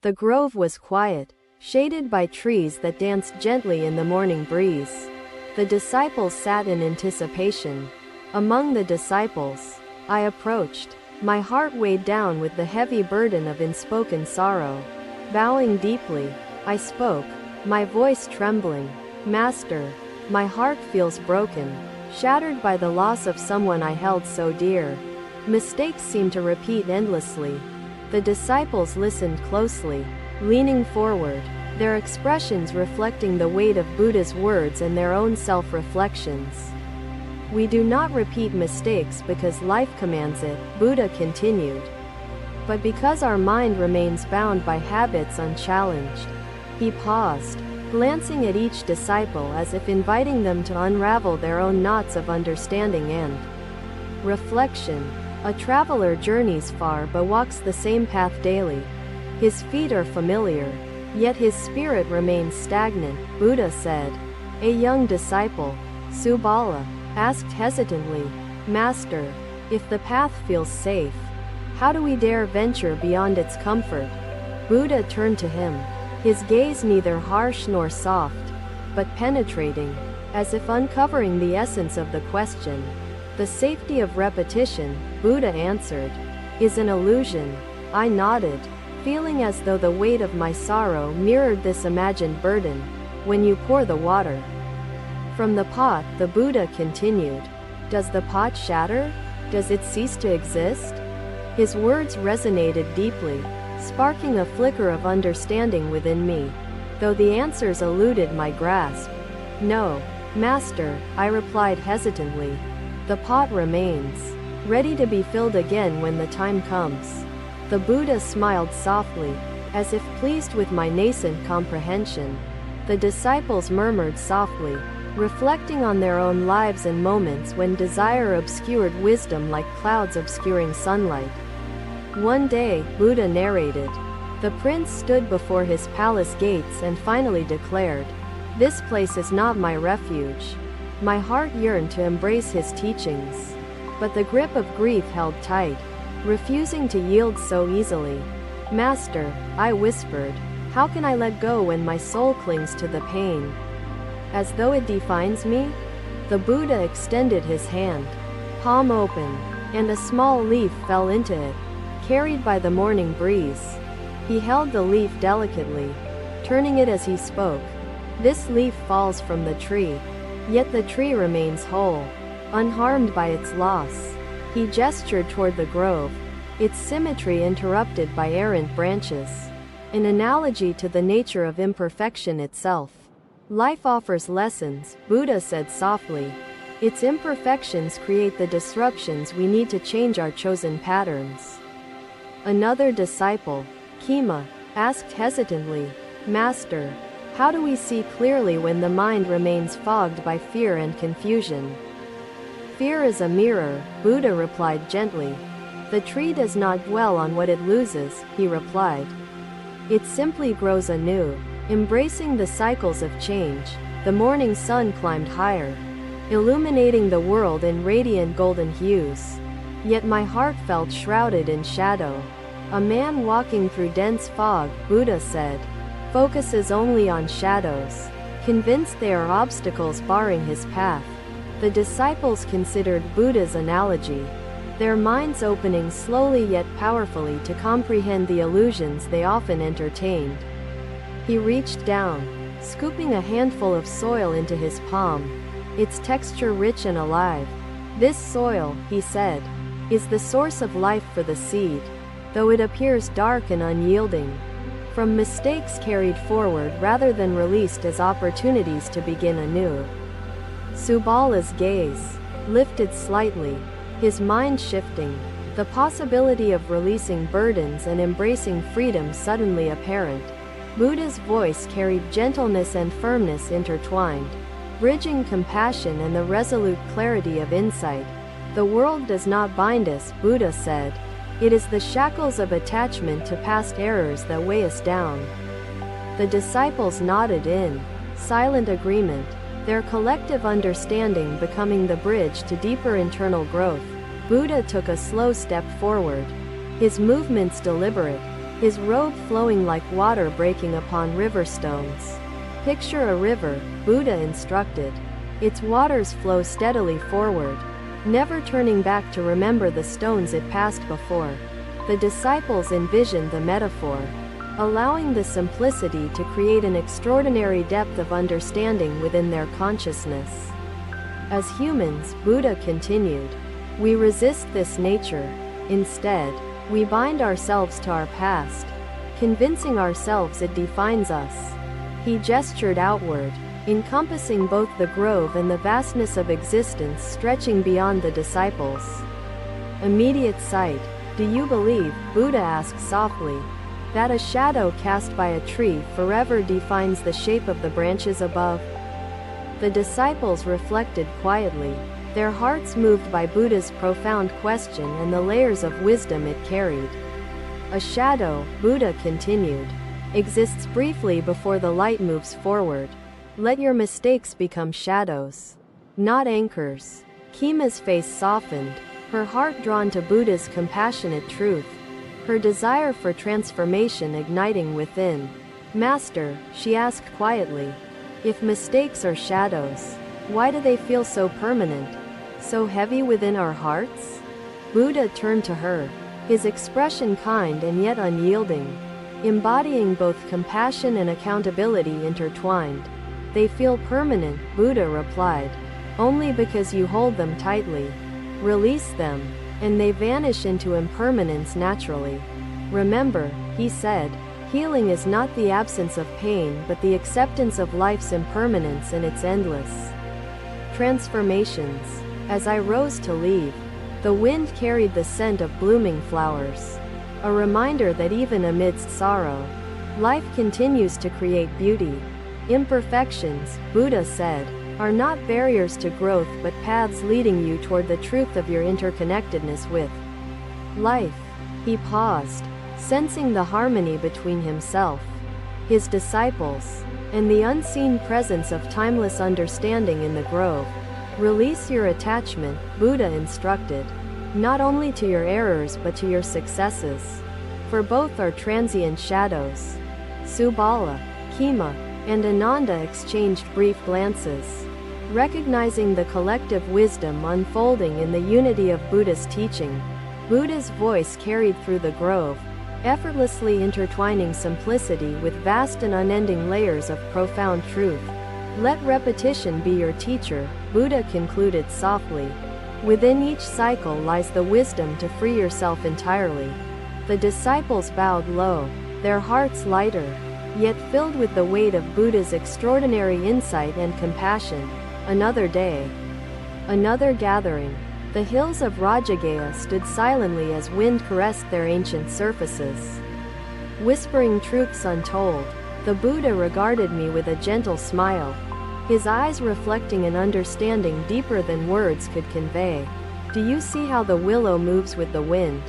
The grove was quiet, shaded by trees that danced gently in the morning breeze. The disciples sat in anticipation. Among the disciples, I approached, my heart weighed down with the heavy burden of unspoken sorrow. Bowing deeply, I spoke, my voice trembling. Master, my heart feels broken, shattered by the loss of someone I held so dear. Mistakes seem to repeat endlessly. The disciples listened closely, leaning forward, their expressions reflecting the weight of Buddha's words and their own self-reflections. We do not repeat mistakes because life commands it, Buddha continued, but because our mind remains bound by habits unchallenged. He paused, glancing at each disciple as if inviting them to unravel their own knots of understanding and reflection. A traveler journeys far but walks the same path daily. His feet are familiar, yet his spirit remains stagnant, Buddha said. A young disciple, Subala, asked hesitantly, Master, if the path feels safe, how do we dare venture beyond its comfort? Buddha turned to him, his gaze neither harsh nor soft, but penetrating, as if uncovering the essence of the question. The safety of repetition, Buddha answered, is an illusion. I nodded, feeling as though the weight of my sorrow mirrored this imagined burden. When you pour the water from the pot, the Buddha continued, does the pot shatter? Does it cease to exist? His words resonated deeply, sparking a flicker of understanding within me, though the answers eluded my grasp. No, Master, I replied hesitantly. The pot remains, ready to be filled again when the time comes. The Buddha smiled softly, as if pleased with my nascent comprehension. The disciples murmured softly, reflecting on their own lives and moments when desire obscured wisdom like clouds obscuring sunlight. One day, Buddha narrated, the prince stood before his palace gates and finally declared, this place is not my refuge. My heart yearned to embrace his teachings, but the grip of grief held tight, refusing to yield so easily. Master, I whispered, how can I let go when my soul clings to the pain? As though it defines me? The Buddha extended his hand, palm open, and a small leaf fell into it, carried by the morning breeze. He held the leaf delicately, turning it as he spoke. This leaf falls from the tree, yet the tree remains whole, unharmed by its loss. He gestured toward the grove, its symmetry interrupted by errant branches, an analogy to the nature of imperfection itself. Life offers lessons, Buddha said softly. Its imperfections create the disruptions we need to change our chosen patterns. Another disciple, Kema, asked hesitantly, Master, how do we see clearly when the mind remains fogged by fear and confusion? Fear is a mirror, Buddha replied gently. The tree does not dwell on what it loses, he replied. It simply grows anew. Embracing the cycles of change, the morning sun climbed higher, illuminating the world in radiant golden hues. Yet my heart felt shrouded in shadow. A man walking through dense fog, Buddha said, focuses only on shadows, convinced they are obstacles barring his path. The disciples considered Buddha's analogy, their minds opening slowly yet powerfully to comprehend the illusions they often entertained. He reached down, scooping a handful of soil into his palm, its texture rich and alive. This soil, he said, is the source of life for the seed, though it appears dark and unyielding. From mistakes carried forward rather than released as opportunities to begin anew. Subala's gaze lifted slightly, his mind shifting, the possibility of releasing burdens and embracing freedom suddenly apparent. Buddha's voice carried gentleness and firmness intertwined, bridging compassion and the resolute clarity of insight. The world does not bind us, Buddha said. It is the shackles of attachment to past errors that weigh us down. The disciples nodded in silent agreement, their collective understanding becoming the bridge to deeper internal growth. Buddha took a slow step forward, his movements deliberate, his robe flowing like water breaking upon river stones. Picture a river, Buddha instructed. Its waters flow steadily forward, never turning back to remember the stones it passed before. The disciples envisioned the metaphor, allowing the simplicity to create an extraordinary depth of understanding within their consciousness. As humans, Buddha continued, we resist this nature. Instead, we bind ourselves to our past, convincing ourselves it defines us. He gestured outward, encompassing both the grove and the vastness of existence stretching beyond the disciples. Immediate sight. Do you believe, Buddha asked softly, that a shadow cast by a tree forever defines the shape of the branches above? The disciples reflected quietly, their hearts moved by Buddha's profound question and the layers of wisdom it carried. A shadow, Buddha continued, exists briefly before the light moves forward. Let your mistakes become shadows, not anchors. Kima's face softened, her heart drawn to Buddha's compassionate truth, her desire for transformation igniting within. Master, she asked quietly, if mistakes are shadows, why do they feel so permanent, so heavy within our hearts? Buddha turned to her, his expression kind and yet unyielding, embodying both compassion and accountability intertwined. They feel permanent, Buddha replied, only because you hold them tightly. Release them, and they vanish into impermanence naturally. Remember, he said, healing is not the absence of pain but the acceptance of life's impermanence and its endless transformations. As I rose to leave, the wind carried the scent of blooming flowers, a reminder that even amidst sorrow, life continues to create beauty. Imperfections, Buddha said, are not barriers to growth but paths leading you toward the truth of your interconnectedness with life. He paused, sensing the harmony between himself, his disciples, and the unseen presence of timeless understanding in the grove. Release your attachment, Buddha instructed, not only to your errors but to your successes, for both are transient shadows. Subala, Kema, and Ananda exchanged brief glances, recognizing the collective wisdom unfolding in the unity of Buddha's teaching. Buddha's voice carried through the grove, effortlessly intertwining simplicity with vast and unending layers of profound truth. Let repetition be your teacher, Buddha concluded softly. Within each cycle lies the wisdom to free yourself entirely. The disciples bowed low, their hearts lighter, yet filled with the weight of Buddha's extraordinary insight and compassion. Another day. Another gathering. The hills of Rajagaya stood silently as wind caressed their ancient surfaces, whispering truths untold. The Buddha regarded me with a gentle smile, his eyes reflecting an understanding deeper than words could convey. Do you see how the willow moves with the wind,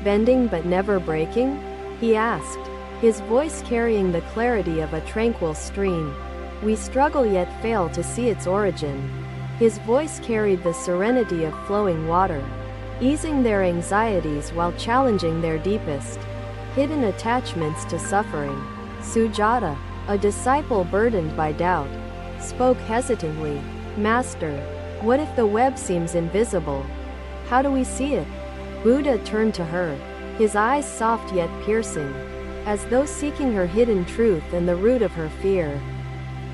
bending but never breaking? He asked, his voice carrying the clarity of a tranquil stream. We struggle yet fail to see its origin. His voice carried the serenity of flowing water, easing their anxieties while challenging their deepest hidden attachments to suffering. Sujata, a disciple burdened by doubt, spoke hesitantly. Master, what if the web seems invisible? How do we see it? Buddha turned to her, his eyes soft yet piercing, as though seeking her hidden truth and the root of her fear.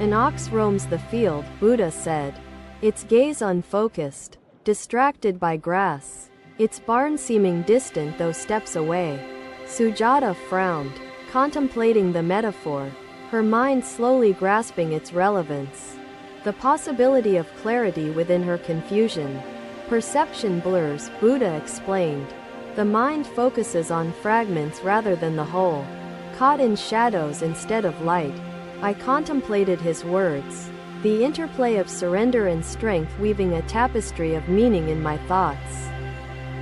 An ox roams the field, Buddha said, its gaze unfocused, distracted by grass, its barn seeming distant though steps away. Sujata frowned, contemplating the metaphor, her mind slowly grasping its relevance. The possibility of clarity within her confusion. Perception blurs, Buddha explained. The mind focuses on fragments rather than the whole, caught in shadows instead of light. I contemplated his words, the interplay of surrender and strength weaving a tapestry of meaning in my thoughts.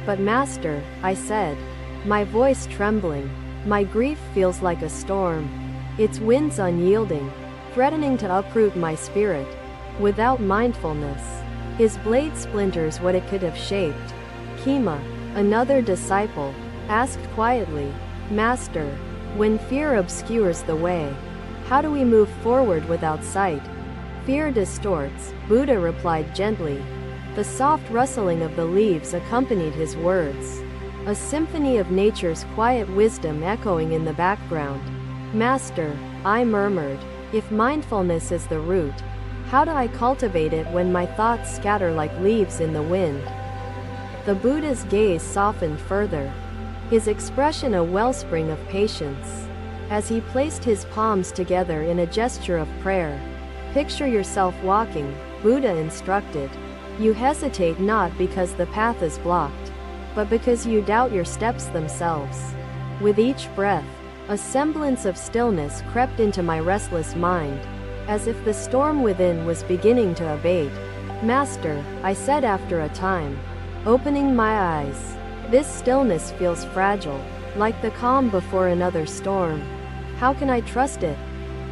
But Master, I said, my voice trembling, my grief feels like a storm. Its winds unyielding, threatening to uproot my spirit. Without mindfulness, his blade splinters what it could have shaped. Kema, another disciple, asked quietly, Master, When fear obscures the way, how do we move forward without sight? Fear distorts, Buddha replied gently. The soft rustling of the leaves accompanied his words, a symphony of nature's quiet wisdom echoing in the background. Master, I murmured, if mindfulness is the root, how do I cultivate it when my thoughts scatter like leaves in the wind? The Buddha's gaze softened further, his expression a wellspring of patience. As he placed his palms together in a gesture of prayer, picture yourself walking, Buddha instructed. You hesitate not because the path is blocked, but because you doubt your steps themselves. With each breath, a semblance of stillness crept into my restless mind, as if the storm within was beginning to abate. Master, I said after a time, opening my eyes, this stillness feels fragile, like the calm before another storm. How can I trust it?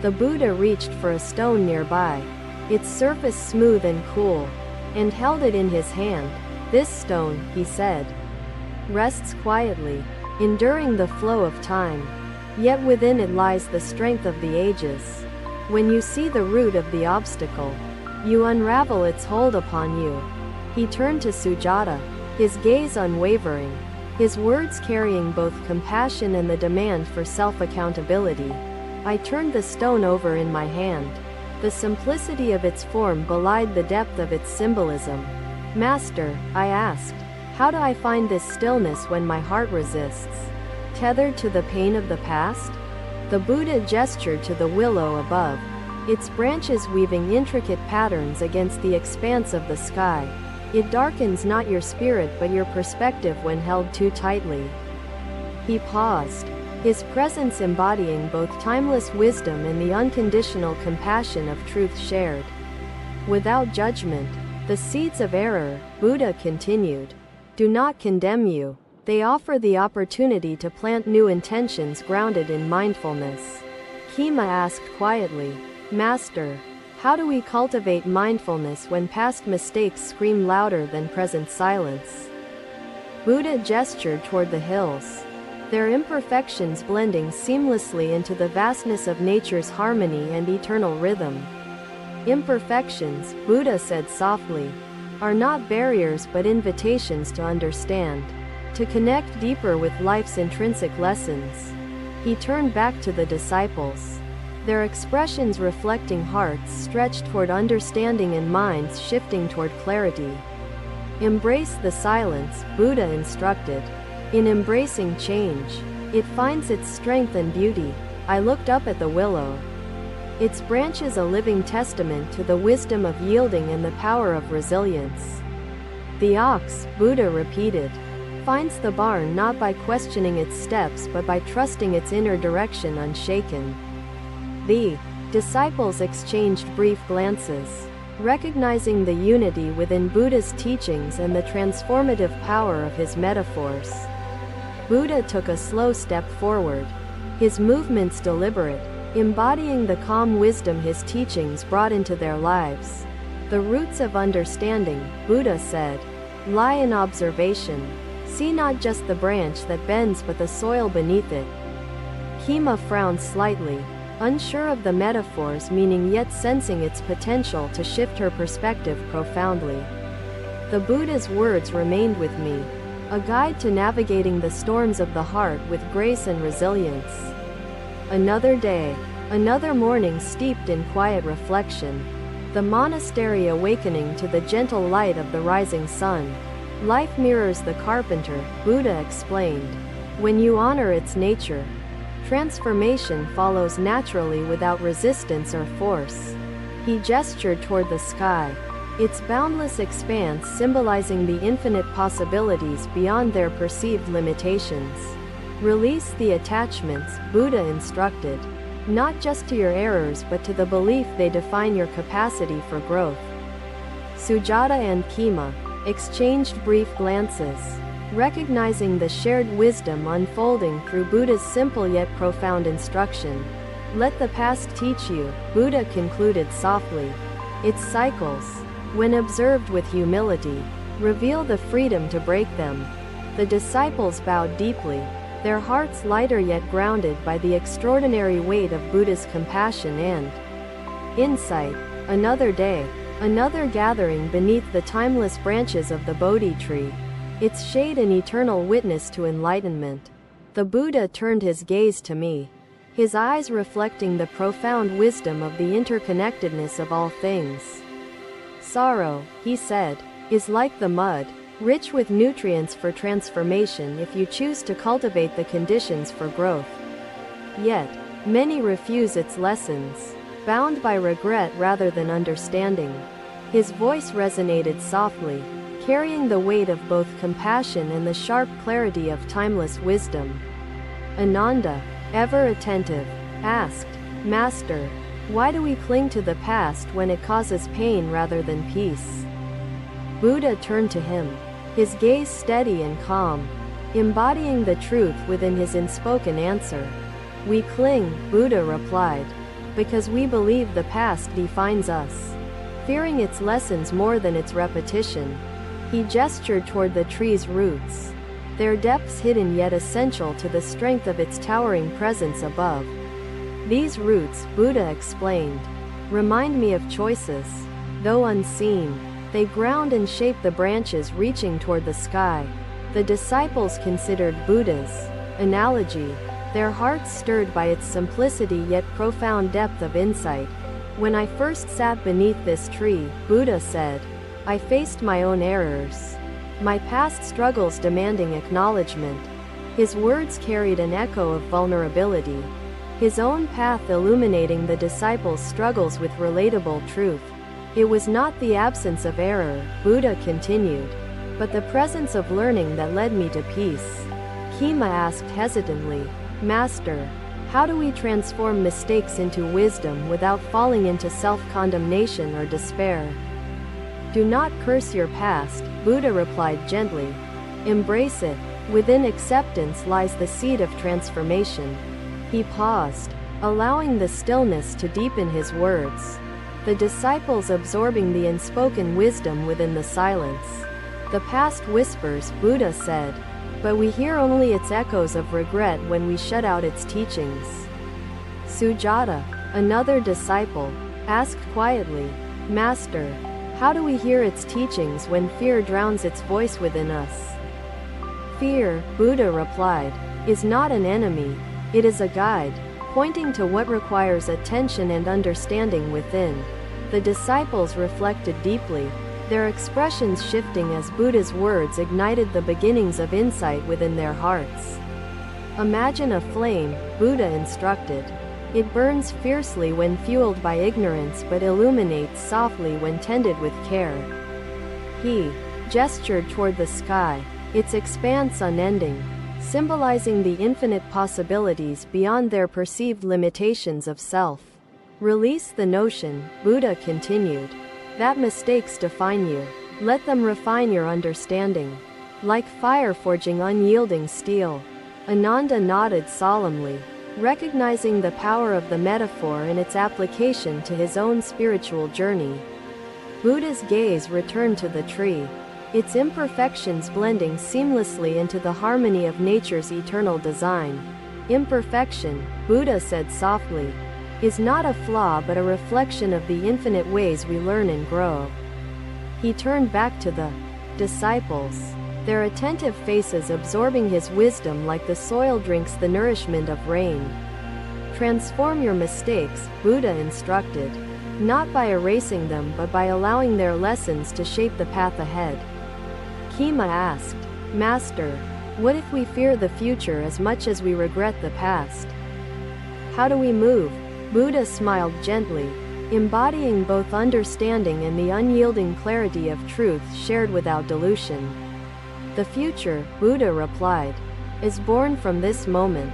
The Buddha reached for a stone nearby, its surface smooth and cool, and held it in his hand. This stone, he said, rests quietly, enduring the flow of time, yet within it lies the strength of the ages. When you see the root of the obstacle, you unravel its hold upon you. He turned to Sujata, his gaze unwavering, his words carrying both compassion and the demand for self-accountability. I turned the stone over in my hand. The simplicity of its form belied the depth of its symbolism. Master, I asked, how do I find this stillness when my heart resists? Tethered to the pain of the past? The Buddha gestured to the willow above, its branches weaving intricate patterns against the expanse of the sky. It darkens not your spirit but your perspective when held too tightly. He paused, his presence embodying both timeless wisdom and the unconditional compassion of truth shared. Without judgment, the seeds of error, Buddha continued, do not condemn you. They offer the opportunity to plant new intentions grounded in mindfulness. Kema asked quietly, Master, how do we cultivate mindfulness when past mistakes scream louder than present silence? Buddha gestured toward the hills, their imperfections blending seamlessly into the vastness of nature's harmony and eternal rhythm. Imperfections, Buddha said softly, are not barriers but invitations to understand, to connect deeper with life's intrinsic lessons. He turned back to the disciples, their expressions reflecting hearts stretched toward understanding and minds shifting toward clarity. Embrace the silence, Buddha instructed. In embracing change, it finds its strength and beauty. I looked up at the willow, its branches a living testament to the wisdom of yielding and the power of resilience. The ox, Buddha repeated, finds the barn not by questioning its steps but by trusting its inner direction unshaken. The disciples exchanged brief glances, recognizing the unity within Buddha's teachings and the transformative power of his metaphors. Buddha took a slow step forward, his movements deliberate, embodying the calm wisdom his teachings brought into their lives. The roots of understanding, Buddha said, lie in observation. See not just the branch that bends but the soil beneath it. Kema frowned slightly, unsure of the metaphor's meaning yet sensing its potential to shift her perspective profoundly. The Buddha's words remained with me, a guide to navigating the storms of the heart with grace and resilience. Another day, another morning steeped in quiet reflection, the monastery awakening to the gentle light of the rising sun. Life mirrors the carpenter, Buddha explained. When you honor its nature, transformation follows naturally without resistance or force. He gestured toward the sky, its boundless expanse symbolizing the infinite possibilities beyond their perceived limitations. Release the attachments, Buddha instructed, not just to your errors but to the belief they define your capacity for growth. Sujata and Kema exchanged brief glances, recognizing the shared wisdom unfolding through Buddha's simple yet profound instruction. Let the past teach you, Buddha concluded softly. Its cycles, when observed with humility, reveal the freedom to break them. The disciples bowed deeply, their hearts lighter yet grounded by the extraordinary weight of Buddha's compassion and insight. Another day, another gathering beneath the timeless branches of the Bodhi tree, its shade an eternal witness to enlightenment. The Buddha turned his gaze to me, his eyes reflecting the profound wisdom of the interconnectedness of all things. Sorrow, he said, is like the mud, rich with nutrients for transformation if you choose to cultivate the conditions for growth. Yet, many refuse its lessons, bound by regret rather than understanding. His voice resonated softly, carrying the weight of both compassion and the sharp clarity of timeless wisdom. Ananda, ever attentive, asked, "Master, why do we cling to the past when it causes pain rather than peace?" Buddha turned to him, his gaze steady and calm, embodying the truth within his unspoken answer. "We cling," Buddha replied, "because we believe the past defines us, fearing its lessons more than its repetition." He gestured toward the tree's roots, their depths hidden yet essential to the strength of its towering presence above. "These roots," Buddha explained, "remind me of choices. Though unseen, they ground and shape the branches reaching toward the sky." The disciples considered Buddha's analogy, their hearts stirred by its simplicity yet profound depth of insight. "When I first sat beneath this tree," Buddha said, "I faced my own errors, my past struggles demanding acknowledgement." His words carried an echo of vulnerability, his own path illuminating the disciples' struggles with relatable truth. "It was not the absence of error," Buddha continued, "but the presence of learning that led me to peace." Kema asked hesitantly, "Master, how do we transform mistakes into wisdom without falling into self-condemnation or despair?" "Do not curse your past," Buddha replied gently. "Embrace it. Within acceptance lies the seed of transformation." He paused, allowing the stillness to deepen his words, the disciples absorbing the unspoken wisdom within the silence. "The past whispers," Buddha said, "but we hear only its echoes of regret when we shut out its teachings." Sujata, another disciple, asked quietly, "Master, how do we hear its teachings when fear drowns its voice within us?" "Fear," Buddha replied, "is not an enemy, it is a guide, pointing to what requires attention and understanding within." The disciples reflected deeply, their expressions shifting as Buddha's words ignited the beginnings of insight within their hearts. "Imagine a flame," Buddha instructed. "It burns fiercely when fueled by ignorance but illuminates softly when tended with care." He gestured toward the sky, its expanse unending, symbolizing the infinite possibilities beyond their perceived limitations of self. "Release the notion," Buddha continued, "that mistakes define you. Let them refine your understanding. Like fire forging unyielding steel." Ananda nodded solemnly, recognizing the power of the metaphor and its application to his own spiritual journey. Buddha's gaze returned to the tree, its imperfections blending seamlessly into the harmony of nature's eternal design. "Imperfection," Buddha said softly, "is not a flaw but a reflection of the infinite ways we learn and grow." He turned back to the disciples, their attentive faces absorbing his wisdom like the soil drinks the nourishment of rain. "Transform your mistakes," Buddha instructed, "not by erasing them but by allowing their lessons to shape the path ahead." Kema asked, "Master, what if we fear the future as much as we regret the past? How do we move?" Buddha smiled gently, embodying both understanding and the unyielding clarity of truth shared without dilution. "The future," Buddha replied, "is born from this moment.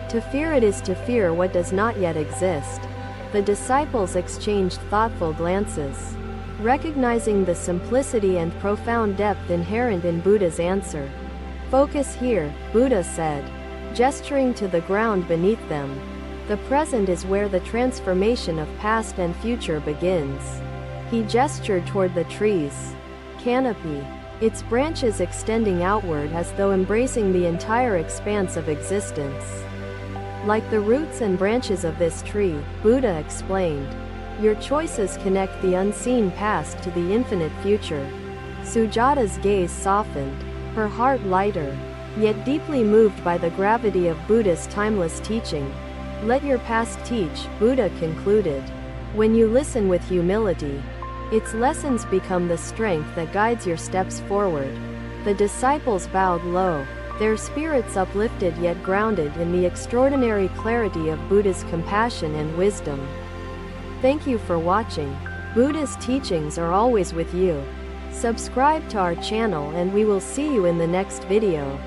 To fear it is to fear what does not yet exist." The disciples exchanged thoughtful glances, recognizing the simplicity and profound depth inherent in Buddha's answer. "Focus here," Buddha said, gesturing to the ground beneath them. "The present is where the transformation of past and future begins." He gestured toward the tree's canopy, its branches extending outward as though embracing the entire expanse of existence. Like the roots and branches of this tree, Buddha explained, your choices connect the unseen past to the infinite future. Sujata's gaze softened, her heart lighter, yet deeply moved by the gravity of Buddha's timeless teaching. Let your past teach, Buddha concluded. When you listen with humility, its lessons become the strength that guides your steps forward. The disciples bowed low, their spirits uplifted yet grounded in the extraordinary clarity of Buddha's compassion and wisdom. Thank you for watching. Buddha's teachings are always with you. Subscribe to our channel and we will see you in the next video.